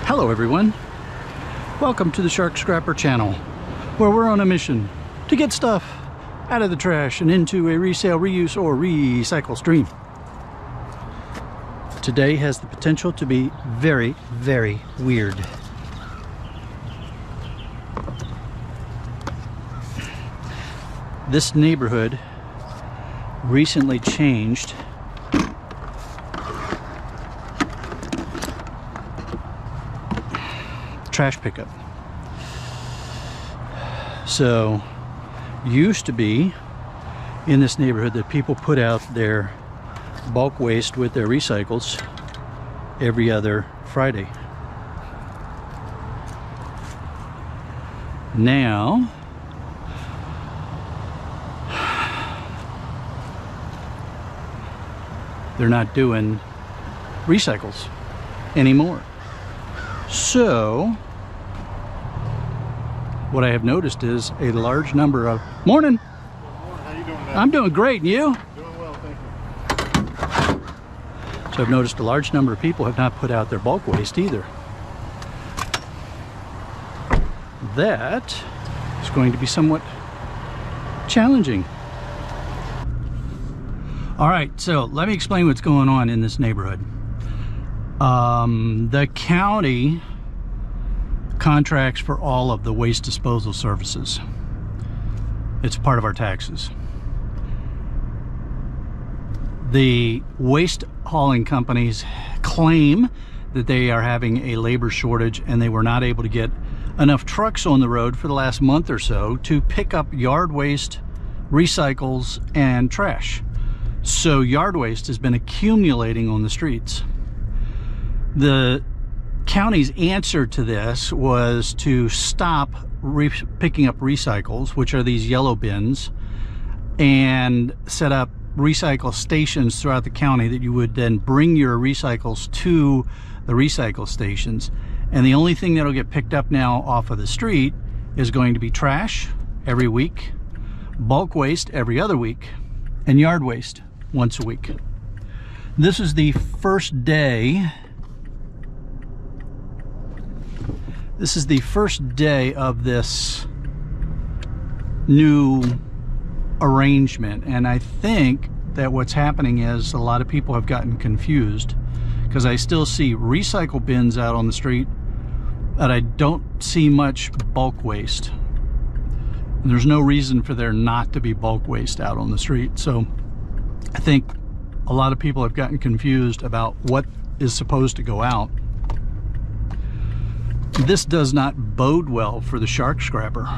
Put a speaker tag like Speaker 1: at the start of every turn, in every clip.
Speaker 1: Hello everyone, welcome to the Shark Scrapper channel, where we're on a mission to get stuff out of the trash and into a resale, reuse, or recycle stream. Today has the potential to be very, very weird. This neighborhood recently changed trash pickup. So used to be in this neighborhood that people put out their bulk waste with their recycles every other Friday. Now they're not doing recycles anymore. So what I have noticed is a large number of... Morning!
Speaker 2: How you doing, Dad?
Speaker 1: I'm doing great, and you?
Speaker 2: Doing well, thank you.
Speaker 1: So I've noticed a large number of people have not put out their bulk waste either. That is going to be somewhat challenging. All right, so let me explain what's going on in this neighborhood. The county contracts for all of the waste disposal services. It's part of our taxes. The waste hauling companies claim that they are having a labor shortage and they were not able to get enough trucks on the road for the last month or so to pick up yard waste, recycles, and trash. So yard waste has been accumulating on the streets. The county's answer to this was to stop picking up recycles, which are these yellow bins, and set up recycle stations throughout the county that you would then bring your recycles to the recycle stations. And the only thing that'll get picked up now off of the street is going to be trash every week, bulk waste every other week, and yard waste once a week. This is the first day. This is the first day of this new arrangement, and I think that what's happening is a lot of people have gotten confused because I still see recycle bins out on the street, but I don't see much bulk waste. And there's no reason for there not to be bulk waste out on the street. So I think a lot of people have gotten confused about what is supposed to go out. This does not bode well for the shark scrapper.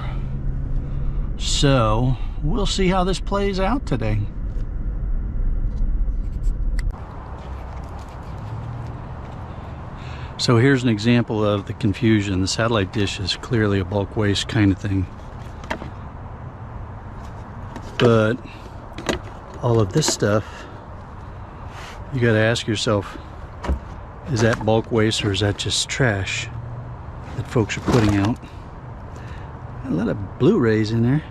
Speaker 1: So we'll see how this plays out today. So here's an example of the confusion. The satellite dish is clearly a bulk waste kind of thing. But all of this stuff, you got to ask yourself, is that bulk waste or is that just trash that folks are putting out? A lot of Blu-rays in there.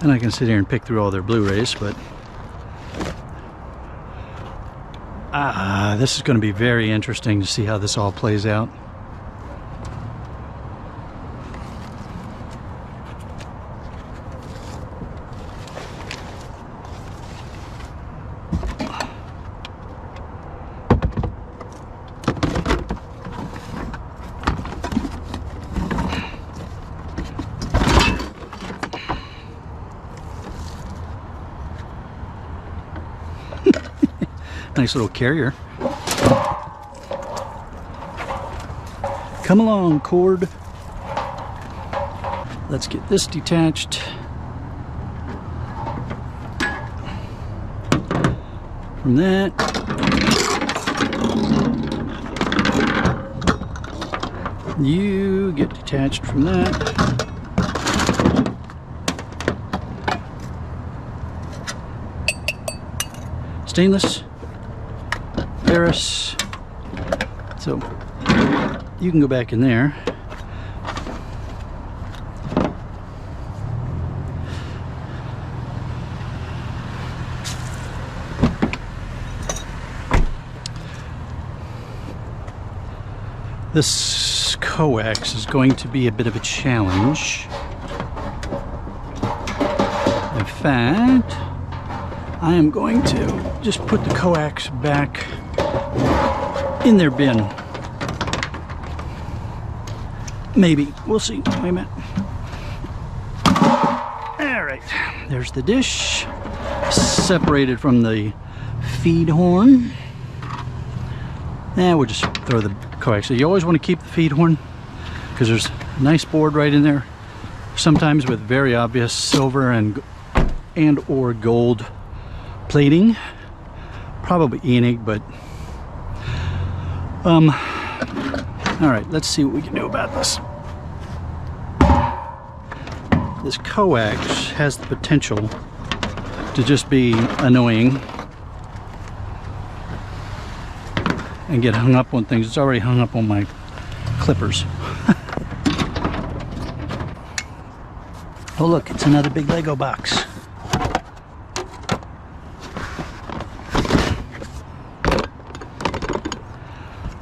Speaker 1: And I can sit here and pick through all their Blu-rays, but this is going to be very interesting to see how this all plays out. Nice little carrier. Come along, cord. Let's get this detached. From that. You get detached from that. Stainless. Ferrous. So you can go back in there. This coax is going to be a bit of a challenge. In fact, I am going to just put the coax back in their bin. Maybe. We'll see. Wait a minute. Alright. There's the dish. Separated from the feed horn. We'll just throw the coax. So you always want to keep the feed horn because there's a nice board right in there. Sometimes with very obvious silver and or gold plating. Probably ink, but alright, let's see what we can do about this. This coax has the potential to just be annoying and get hung up on things. It's already hung up on my clippers. Oh look, it's another big Lego box.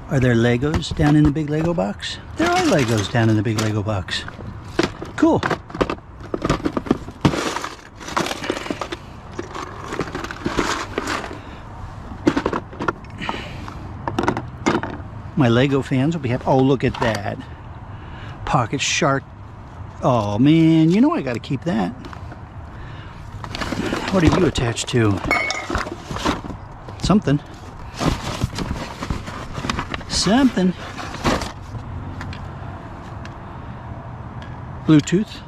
Speaker 1: Are there Legos down in the big Lego box? There are Legos down in the big Lego box. Cool. My Lego fans will be happy. Oh, look at that. Pocket shark. Oh, man. You know I got to keep that. What are you attached to? Something. Something. Bluetooth.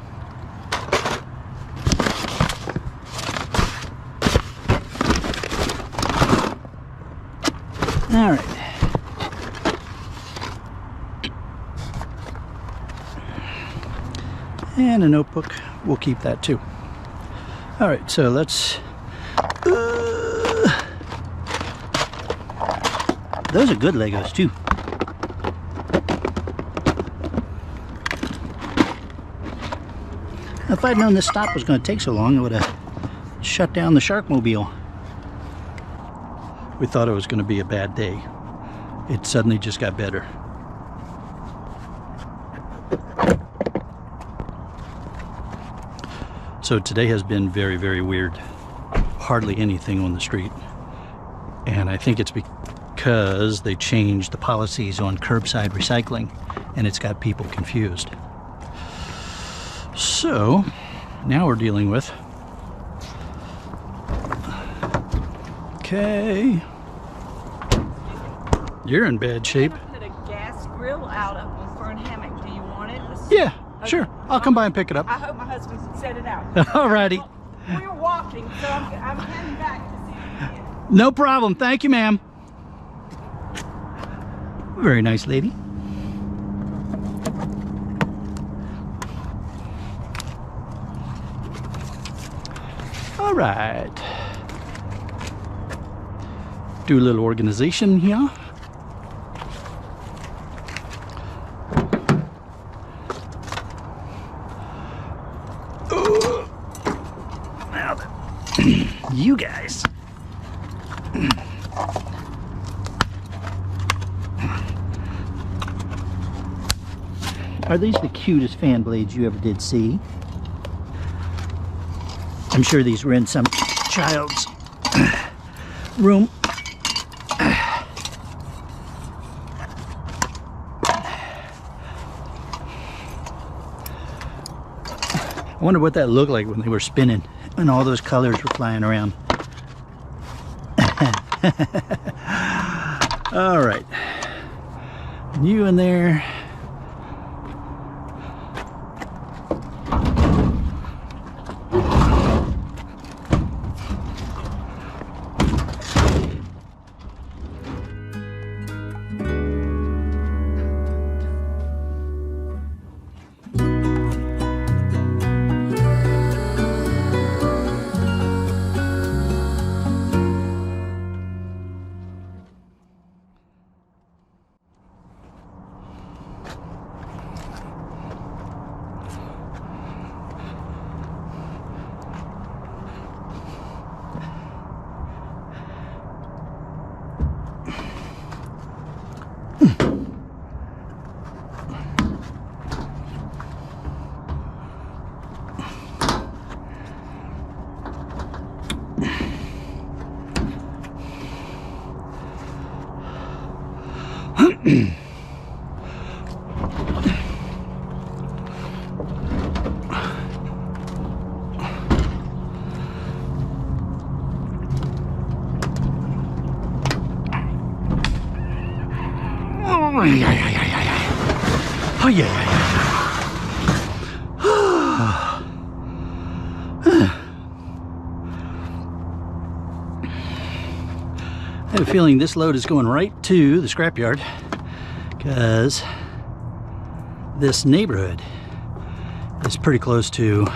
Speaker 1: All right. And a notebook. We'll keep that too. All right, so let's... those are good Legos too. If I'd known this stop was going to take so long, I would have shut down the Sharkmobile. We thought it was going to be a bad day. It suddenly just got better. So today has been very, very weird. Hardly anything on the street. And I think it's because they changed the policies on curbside recycling and it's got people confused. So now we're dealing with... Okay. You're in bad shape.
Speaker 3: I'm gonna put a gas grill out up on Fern Hammock. Do you want it?
Speaker 1: Yeah, sure. I'll come by and pick it up.
Speaker 3: I hope my husband can set it out.
Speaker 1: Alrighty.
Speaker 3: We're walking, so I'm heading back to see you again.
Speaker 1: No problem. Thank you, ma'am. Very nice lady. All right. Do a little organization here. You guys. Are these the cutest fan blades you ever did see? I'm sure these were in some child's room. I wonder what that looked like when they were spinning and all those colors were flying around. All right. You in there. Oh yeah, yeah, yeah, yeah, yeah. Oh yeah, yeah, yeah. I have a feeling this load is going right to the scrapyard because this neighborhood is pretty close to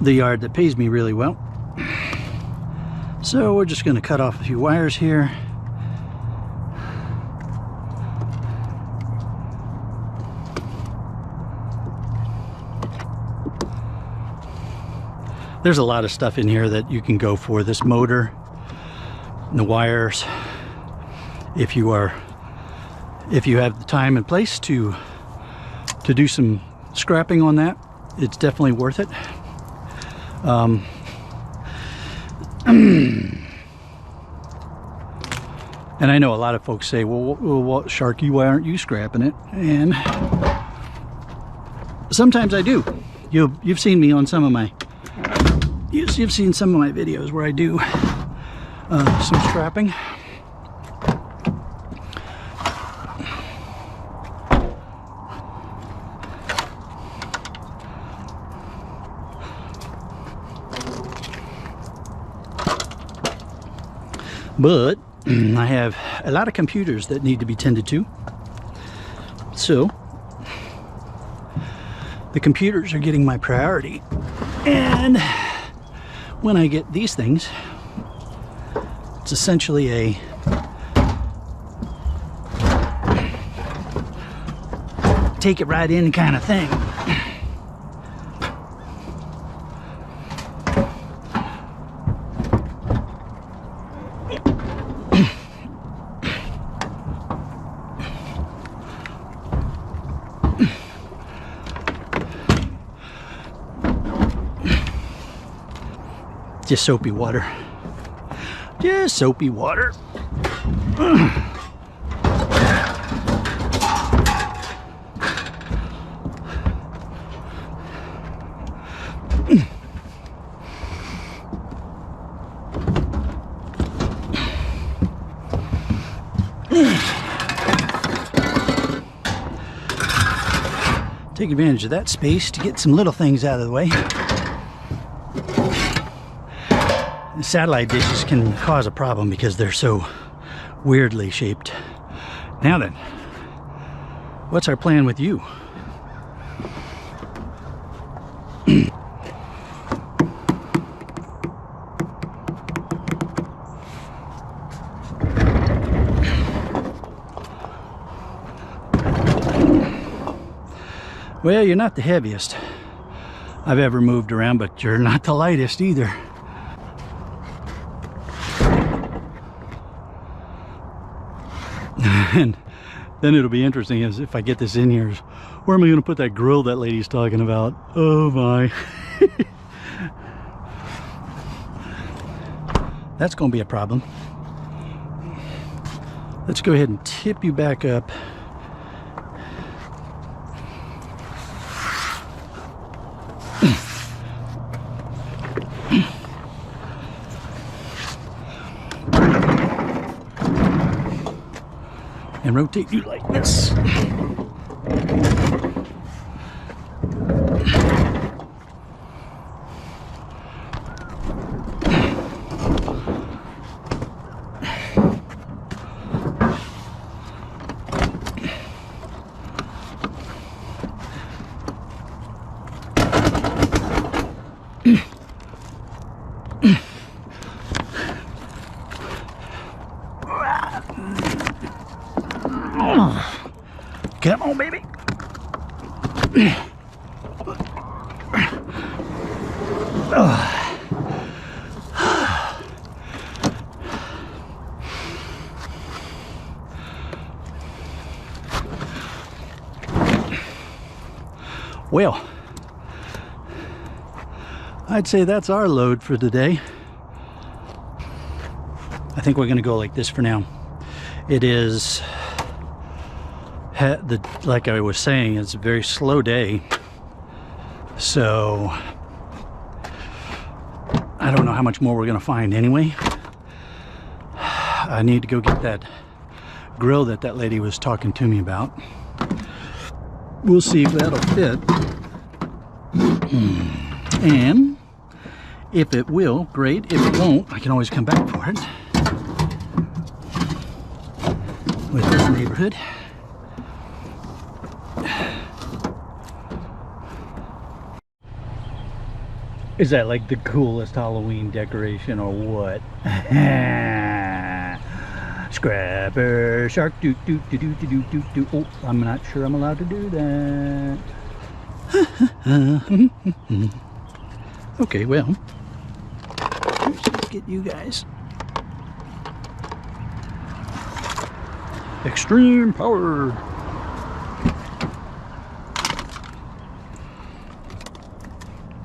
Speaker 1: the yard that pays me really well. So we're just going to cut off a few wires here. There's a lot of stuff in here that you can go for. This motor, the wires, if you have the time and place to do some scrapping on that, it's definitely worth it. And I know a lot of folks say, well, Sharky, why aren't you scrapping it? And sometimes I do. You've seen me on some of my you've seen some of my videos where I do some scrapping. But I have a lot of computers that need to be tended to. So the computers are getting my priority. And when I get these things, it's essentially a take it right in kind of thing. Just soapy water. Just soapy water. Take advantage of that space to get some little things out of the way. The satellite dishes can cause a problem because they're so weirdly shaped. Now then, what's our plan with you? Well, you're not the heaviest I've ever moved around, but you're not the lightest either. And then it'll be interesting as if I get this in here, where am I going to put that grill that lady's talking about? Oh my. That's going to be a problem. Let's go ahead and tip you back up. And rotate you like this. Come on, baby. Well, I'd say that's our load for today. I think we're going to go like this for now. It is, like I was saying, it's a very slow day. So I don't know how much more we're going to find anyway. I need to go get that grill that lady was talking to me about. We'll see if that'll fit. And if it will, great. If it won't, I can always come back for it. With this neighborhood. Is that like the coolest Halloween decoration or what? Scrapper shark doo doo doo doo doo doo doo. Oh, I'm not sure I'm allowed to do that. Okay, well, let's get you guys. Extreme power.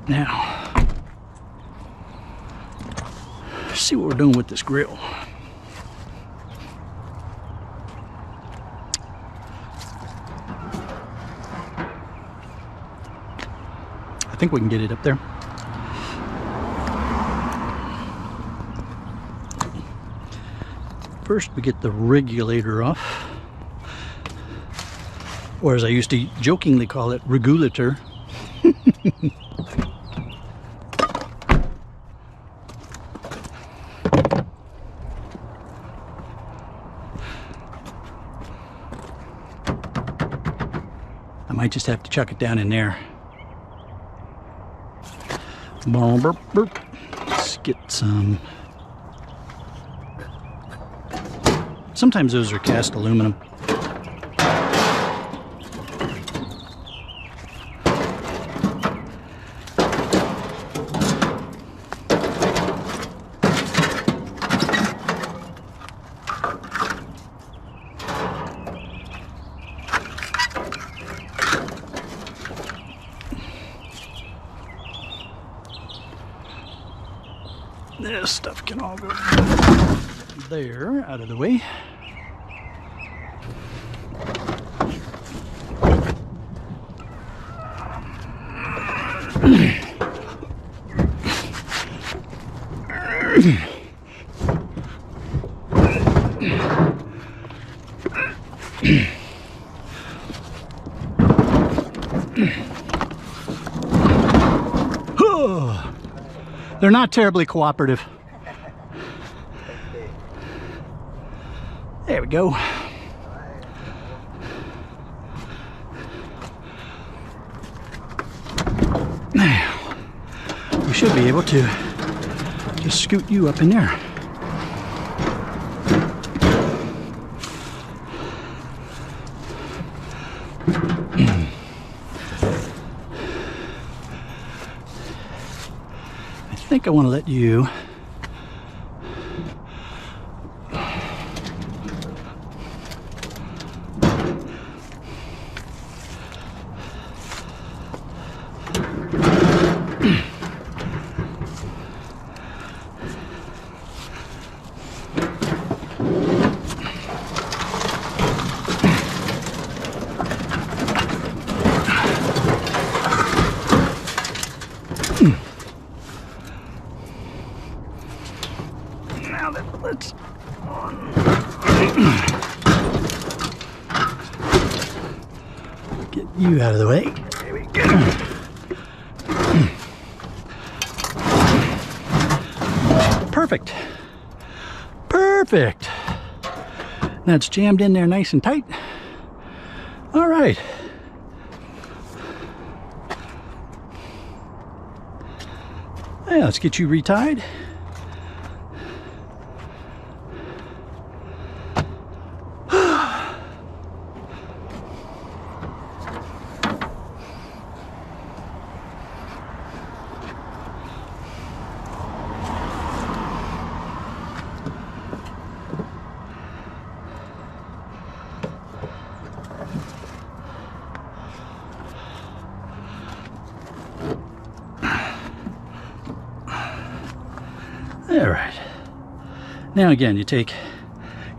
Speaker 1: Now, let's see what we're doing with this grill. I think we can get it up there. First, we get the regulator off, or as I used to jokingly call it, regulator. I might just have to chuck it down in there. Let's get some. Sometimes those are cast aluminum. This stuff can all go there, out of the way. They're not terribly cooperative. There we go. Now, we should be able to just scoot you up in there. I think I want to let you get you out of the way. There we go. Perfect. Perfect. Now it's jammed in there nice and tight. All right. Yeah, let's get you retied. All right. Now again, you take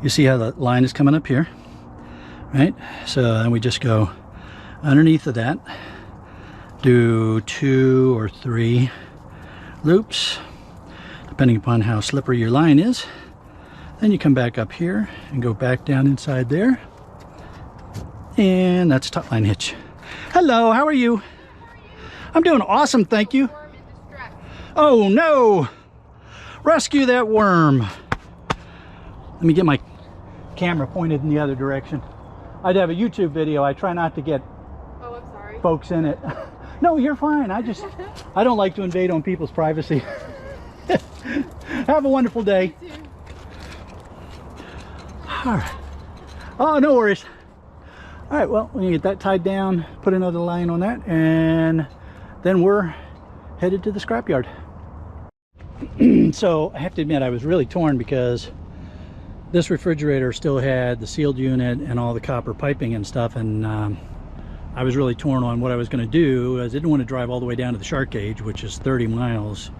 Speaker 1: You see how the line is coming up here, right? So then we just go underneath of that, do 2 or 3 loops, depending upon how slippery your line is. Then you come back up here and go back down inside there. And that's top line hitch. Hello, how are you? I'm doing awesome, thank you. Oh no! Rescue that worm. Let me get my camera pointed in the other direction. I'd have a YouTube video. I try not to get folks in it. No, you're fine. I don't like to invade on people's privacy. Have a wonderful day. All right. Oh, no worries. All right, well, we get that tied down, put another line on that, and then we're headed to the scrapyard. So I have to admit, I was really torn because this refrigerator still had the sealed unit and all the copper piping and stuff, and I was really torn on what I was going to do, as I didn't want to drive all the way down to the shark cage, which is 30 miles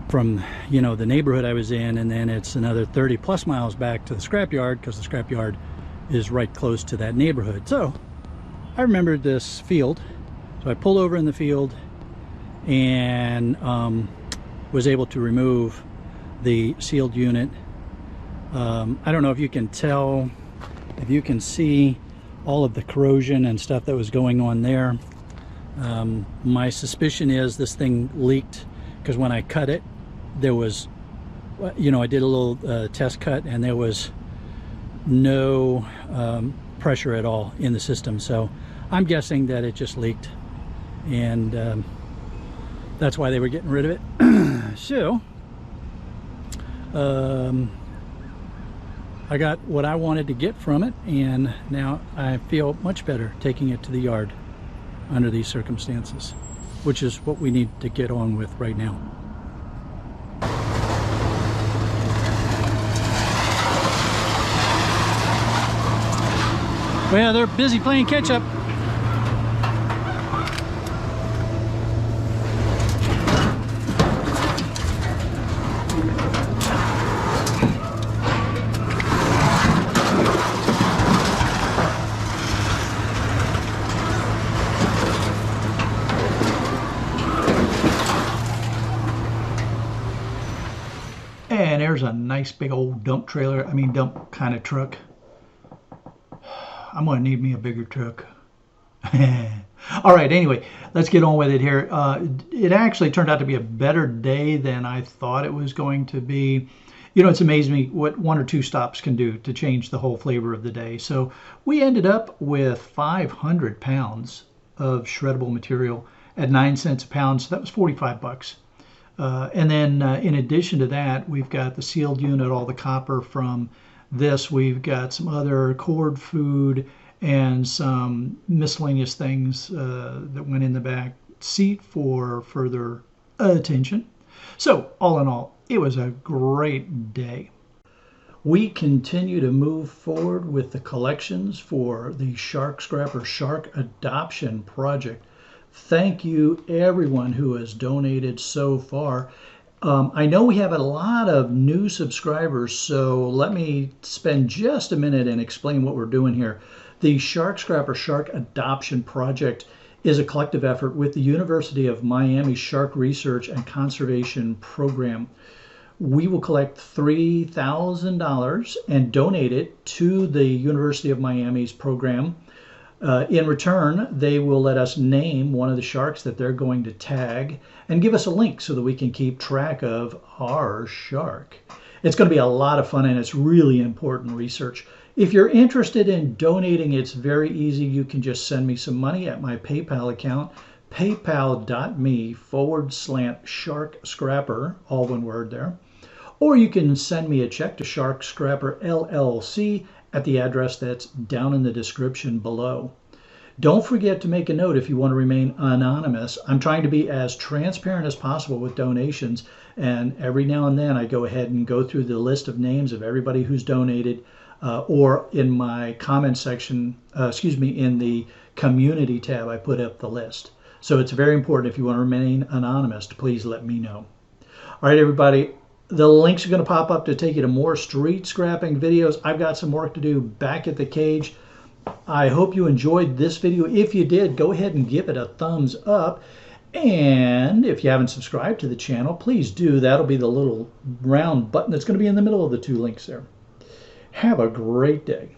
Speaker 1: from, you know, the neighborhood I was in, and then it's another 30 plus miles back to the scrapyard, because the scrapyard is right close to that neighborhood. So I remembered this field, so I pulled over in the field and was able to remove the sealed unit. I don't know if you can tell, if you can see all of the corrosion and stuff that was going on there. My suspicion is this thing leaked because when I cut it, there was, you know, I did a little test cut and there was no pressure at all in the system. So I'm guessing that it just leaked, and that's why they were getting rid of it. So I got what I wanted to get from it, and now I feel much better taking it to the yard under these circumstances, which is what we need to get on with right now. Well, they're busy playing catch up. And there's a nice big old dump trailer, dump kind of truck. I'm gonna need me a bigger truck. All right, anyway, let's get on with it here. It actually turned out to be a better day than I thought it was going to be. You know, it's amazed me what 1 or 2 stops can do to change the whole flavor of the day. So we ended up with 500 pounds of shreddable material at 9 cents a pound, so that was 45 bucks. And then in addition to that, we've got the sealed unit, all the copper from this. We've got some other cord food and some miscellaneous things that went in the back seat for further attention. So all in all, it was a great day. We continue to move forward with the collections for the Shark Scrapper Shark Adoption Project. Thank you everyone who has donated so far. I know we have a lot of new subscribers, so let me spend just a minute and explain what we're doing here. The Shark Scrapper Shark Adoption Project is a collective effort with the University of Miami Shark Research and Conservation Program. We will collect $3,000 and donate it to the University of Miami's program. In return, they will let us name one of the sharks that they're going to tag and give us a link so that we can keep track of our shark. It's going to be a lot of fun, and it's really important research. If you're interested in donating, it's very easy. You can just send me some money at my PayPal account, paypal.me/sharkscrapper, all one word there. Or you can send me a check to Shark Scrapper LLC at the address that's down in the description below. Don't forget to make a note if you want to remain anonymous. I'm trying to be as transparent as possible with donations, and every now and then I go ahead and go through the list of names of everybody who's donated, or in my comment section, in the community tab, I put up the list. So it's very important, if you want to remain anonymous, to please let me know. All right, everybody, The links are going to pop up to take you to more street scrapping videos. I've got some work to do back at the cage. I hope you enjoyed this video. If you did, go ahead and give it a thumbs up. And if you haven't subscribed to the channel, please do. That'll be the little round button that's going to be in the middle of the two links there. Have a great day.